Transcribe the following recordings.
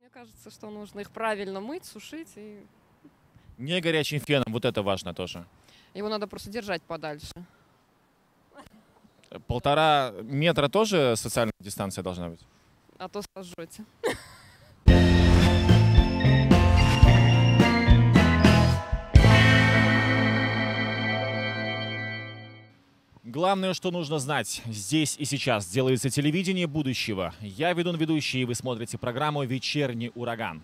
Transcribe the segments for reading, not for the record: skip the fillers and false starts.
Мне кажется, что нужно их правильно мыть, сушить, и Не горячим феном, вот это важно тоже. его надо просто держать подальше. 1,5 метра тоже социальная дистанция должна быть? А то сожжете. Главное, что нужно знать здесь и сейчас, делается телевидение будущего. Я ведущий, и вы смотрите программу «Вечерний ураган».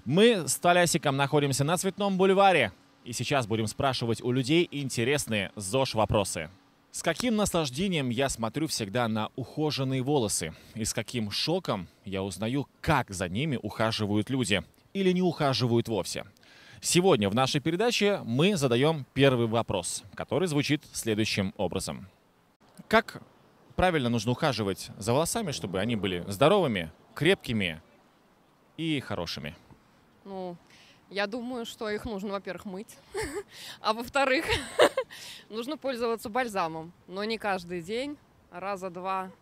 Мы с Толясиком находимся на Цветном бульваре, и сейчас будем спрашивать у людей интересные ЗОЖ-вопросы. С каким наслаждением я смотрю всегда на ухоженные волосы, и с каким шоком я узнаю, как за ними ухаживают люди или не ухаживают вовсе. Сегодня в нашей передаче мы задаем первый вопрос, который звучит следующим образом. Как правильно нужно ухаживать за волосами, чтобы они были здоровыми, крепкими и хорошими? Ну, я думаю, что их нужно, во-первых, мыть, а во-вторых, нужно пользоваться бальзамом, но не каждый день, раза 2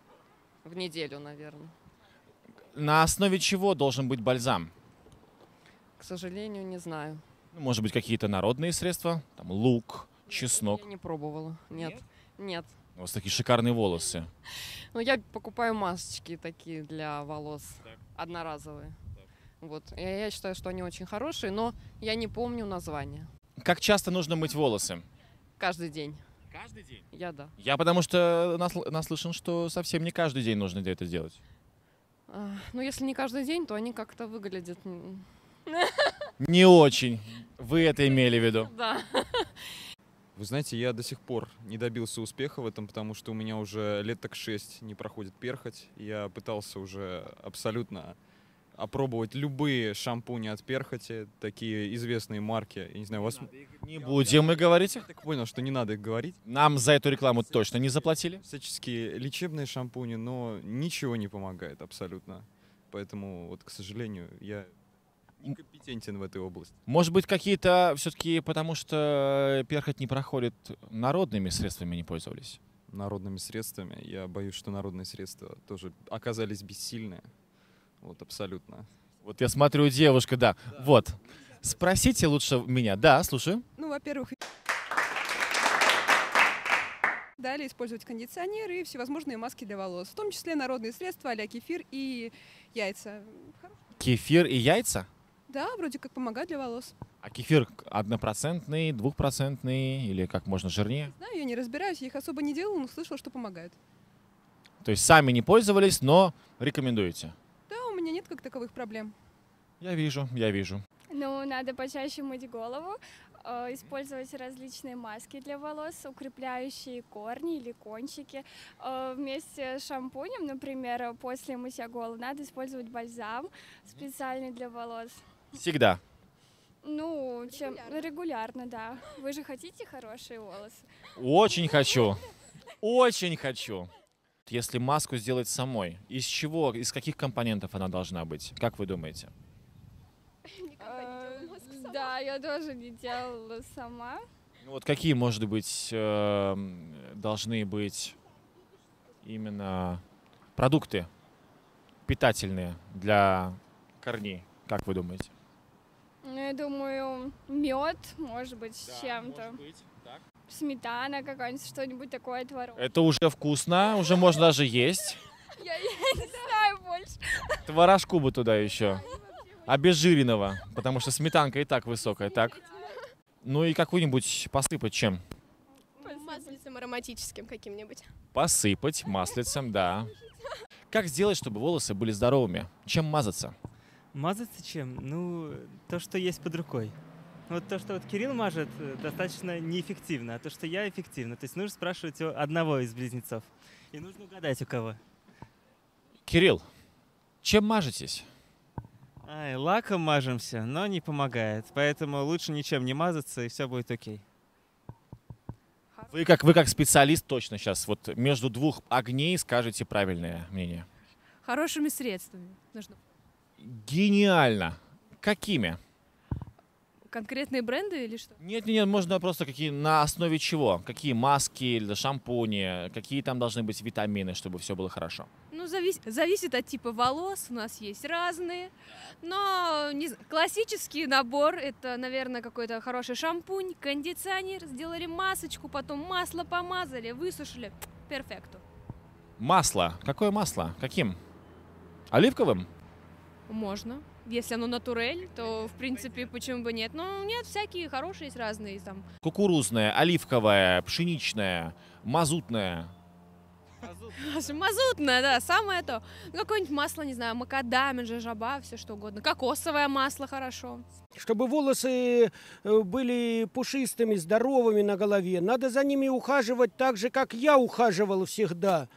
в неделю, наверное. На основе чего должен быть бальзам? К сожалению, не знаю. Ну, может быть, какие-то народные средства? Там лук, чеснок. Я не пробовала. Нет. Нет. У вас такие шикарные волосы. Ну, я покупаю масочки такие для волос, одноразовые. Вот. И я считаю, что они очень хорошие, но я не помню название. Как часто нужно мыть волосы? Каждый день. Каждый день? Да. Я потому что наслышан, что совсем не каждый день нужно это делать. Ну, если не каждый день, то они как-то выглядят... Не очень. Вы это имели в виду? Да. Вы знаете, я до сих пор не добился успеха в этом, потому что у меня уже лет так 6 не проходит перхоть. Я пытался уже абсолютно опробовать любые шампуни от перхоти, такие известные марки. Я не знаю, у вас... Не будем мы говорить Я их. так понял, что не надо их говорить. Нам за эту рекламу точно не заплатили. Всяческие лечебные шампуни, но ничего не помогает абсолютно. Поэтому, вот, к сожалению, я некомпетентен в этой области. Может быть, какие-то все-таки, потому что перхоть не проходит, народными средствами не пользовались? Народными средствами. Я боюсь, что народные средства тоже оказались бессильны. Вот, абсолютно. Вот я смотрю, девушка, да. Вот. Спросите лучше меня. Да, слушаю. Ну, во-первых, далее использовать кондиционеры и всевозможные маски для волос, в том числе народные средства а-ля кефир и яйца. Кефир и яйца? Да, вроде как помогают для волос. А кефир 1%, 2% или как можно жирнее? Знаю, я не разбираюсь, я их особо не делала, но слышала, что помогает. То есть сами не пользовались, но рекомендуете? Да, у меня нет как таковых проблем. Я вижу, я вижу. Ну, надо почаще мыть голову, использовать различные маски для волос, укрепляющие корни или кончики. Вместе с шампунем, например, после мытья головы надо использовать бальзам специальный для волос. Всегда. Ну, регулярно, да. Вы же хотите хорошие волосы? Очень хочу. Очень хочу. Если маску сделать самой, из чего, из каких компонентов она должна быть? Как вы думаете? Да, я тоже не делала сама. Ну, вот какие, может быть, должны быть именно продукты питательные для корней? Как вы думаете? Ну, я думаю, мед, может быть, с чем-то. Сметана какая-нибудь, что-нибудь такое, творог. Это уже вкусно, уже можно даже есть. Я не знаю больше. Творожку бы туда еще. Обезжиренного, потому что сметанка и так высокая, так? Ну и какую-нибудь посыпать чем? Маслицем ароматическим каким-нибудь. Посыпать маслицем, да. Как сделать, чтобы волосы были здоровыми? Чем мазаться? Мазаться чем? Ну, то, что есть под рукой. Вот то, что вот Кирилл мажет, достаточно неэффективно, а то, что я, эффективно. То есть нужно спрашивать у одного из близнецов. И нужно угадать, у кого. Кирилл, чем мажетесь? Ай, лаком мажемся, но не помогает. Поэтому лучше ничем не мазаться, и все будет окей. Вы как специалист точно сейчас вот между двух огней скажете правильное мнение. Хорошими средствами. Нужно. Гениально. Какими? Конкретные бренды или что? Нет, можно просто какие, на основе чего? Какие маски или шампуни, какие там должны быть витамины, чтобы все было хорошо? Ну, зависит от типа волос, у нас есть разные. Но классический набор — это, наверное, какой-то хороший шампунь, кондиционер, сделали масочку, потом масло помазали, высушили. Перфекто. Масло. Какое масло? Каким? Оливковым? Можно. Если оно натурель, то, в принципе, почему бы нет? Ну, нет, всякие хорошие есть разные там. Кукурузное, оливковое, пшеничное, мазутное. Мазутное, да, самое то. Ну, какое-нибудь масло, не знаю, макадамия, жожоба, все что угодно. Кокосовое масло хорошо. Чтобы волосы были пушистыми, здоровыми на голове, надо за ними ухаживать так же, как я ухаживал всегда.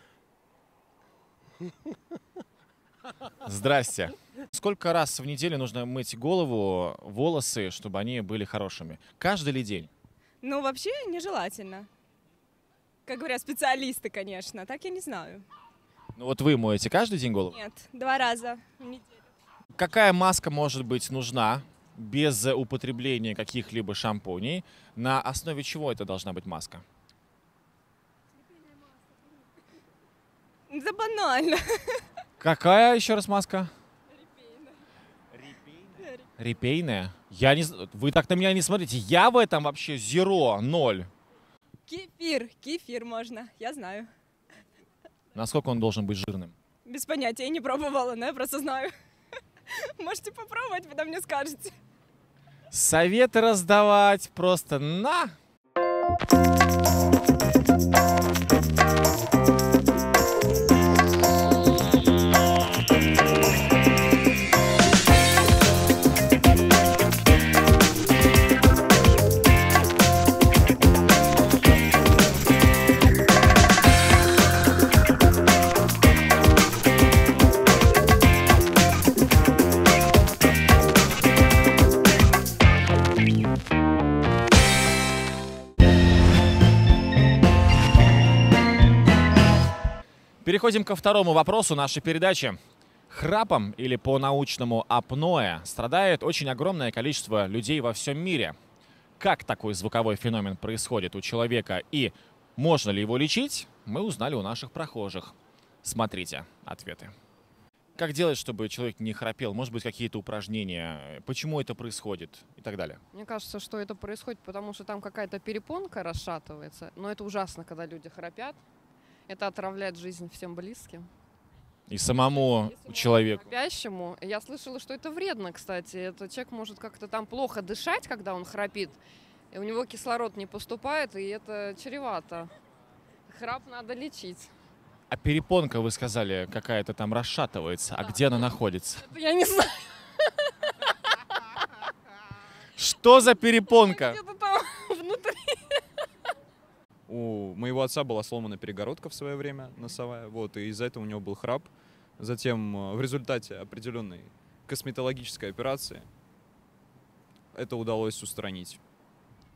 Здрасте. Сколько раз в неделю нужно мыть голову, волосы, чтобы они были хорошими? Каждый ли день? Ну, вообще нежелательно. Как говорят специалисты, конечно. Так я не знаю. Ну вот вы моете каждый день голову? Нет, 2 раза в неделю. Какая маска может быть нужна без употребления каких-либо шампуней? На основе чего это должна быть маска? Да банально. Какая еще раз маска? Репейная? Я не... Вы так на меня не смотрите. Я в этом вообще 0. Кефир можно, я знаю. Насколько он должен быть жирным? Без понятия, я не пробовала, но я просто знаю. Можете попробовать, потом мне скажете. Советы раздавать просто на! Переходим ко второму вопросу нашей передачи. Храпом, или по-научному апноэ, страдает очень огромное количество людей во всем мире. Как такой звуковой феномен происходит у человека и можно ли его лечить, мы узнали у наших прохожих. Смотрите ответы. Как делать, чтобы человек не храпел? Может быть, какие-то упражнения? Почему это происходит? И так далее. Мне кажется, что это происходит, потому что там какая-то перепонка расшатывается. Но это ужасно, когда люди храпят. Это отравляет жизнь всем близким. И самому человеку. Храпящему. Я слышала, что это вредно, кстати. Этот человек может как-то там плохо дышать, когда он храпит. И у него кислород не поступает, и это чревато. Храп надо лечить. А перепонка, вы сказали, какая-то там расшатывается. А где она находится? Это я не знаю. Что за перепонка? Где-то там внутри. У моего отца была сломана перегородка в свое время носовая, вот, и из-за этого у него был храп. Затем в результате определенной косметологической операции это удалось устранить.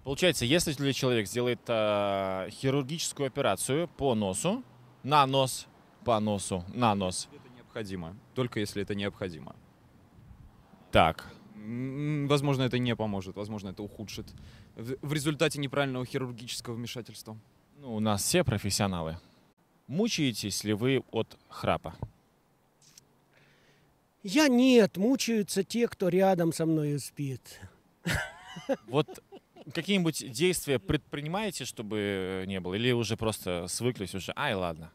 Получается, если человек сделает хирургическую операцию по носу, на нос, по носу, на нос. Это необходимо, только если это необходимо. Так. Возможно, это не поможет, возможно, это ухудшит в результате неправильного хирургического вмешательства. Ну, у нас все профессионалы. Мучаетесь ли вы от храпа? Я нет, мучаются те, кто рядом со мной спит. Вот какие-нибудь действия предпринимаете, чтобы не было? Или уже просто свыклись уже? Ай, ладно.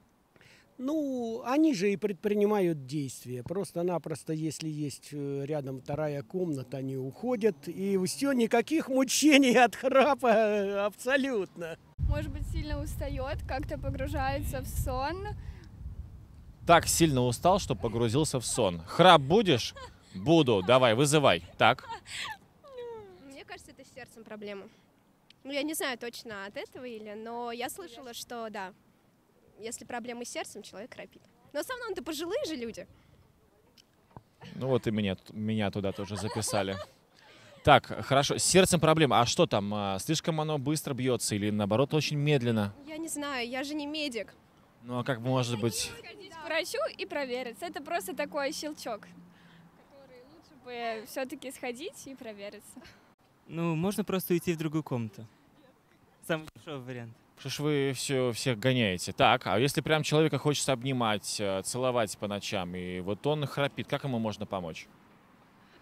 Ну, они же и предпринимают действия. Просто-напросто, если есть рядом вторая комната, они уходят. И все, никаких мучений от храпа абсолютно. Может быть, сильно устает, как-то погружается в сон. Так сильно устал, что погрузился в сон. Храп будешь? Буду. Давай, вызывай. Так. Мне кажется, это с сердцем проблема. Ну, я не знаю точно от этого или, но я слышала, что да. Если проблемы с сердцем, человек храпит. Но в основном-то пожилые же люди. Ну вот и меня туда тоже записали. Так, хорошо. С сердцем проблема. А что там? Слишком оно быстро бьется или наоборот очень медленно? Я не знаю, я же не медик. Ну а как может быть? Сходить к врачу и провериться. Это просто такой щелчок, который лучше бы все-таки сходить и провериться. Ну, можно просто уйти в другую комнату. Самый дешевый вариант. Что ж вы всех гоняете? Так, а если прям человека хочется обнимать, целовать по ночам, и вот он храпит, как ему можно помочь?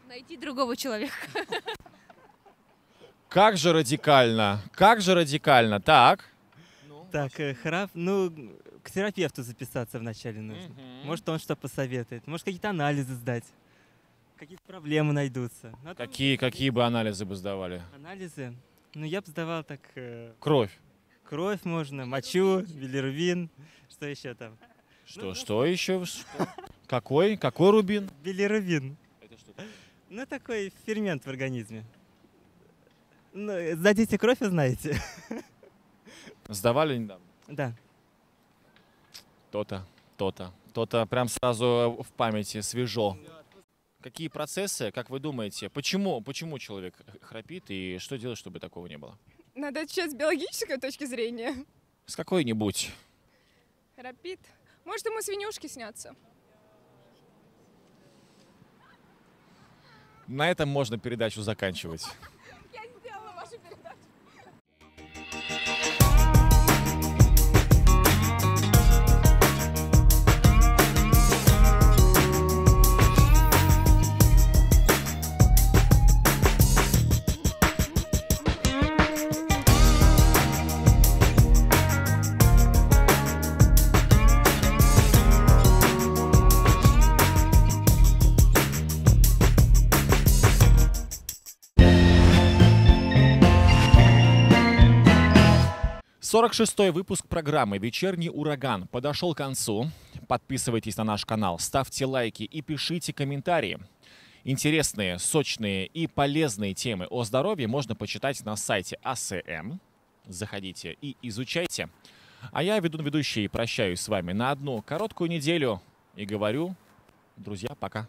Найти другого человека. Как же радикально, как же радикально. Так. Так, храп, ну, к терапевту записаться вначале нужно. Может, он что посоветует, может, какие-то анализы сдать, какие-то проблемы найдутся. Какие бы анализы бы сдавали? Анализы? Ну, я бы сдавал так... Кровь. Кровь можно, мочу, билирубин, что еще там? Что еще? Какой рубин? Билирубин. Это что? Ну, такой фермент в организме. Ну, сдадите кровь, вы знаете. Сдавали недавно? Да. То-то. Прям сразу в памяти свежо. Какие процессы, как вы думаете, почему человек храпит и что делать, чтобы такого не было? Надо отвечать с биологической точки зрения. С какой-нибудь. Храпит. Может, ему свинюшки снятся. На этом можно передачу заканчивать. Я сделала вашу передачу. 46-й выпуск программы «Вечерний ураган» подошел к концу. Подписывайтесь на наш канал, ставьте лайки и пишите комментарии. Интересные, сочные и полезные темы о здоровье можно почитать на сайте АСМ. Заходите и изучайте. А я, ведущий, прощаюсь с вами на одну короткую неделю и говорю, друзья, пока.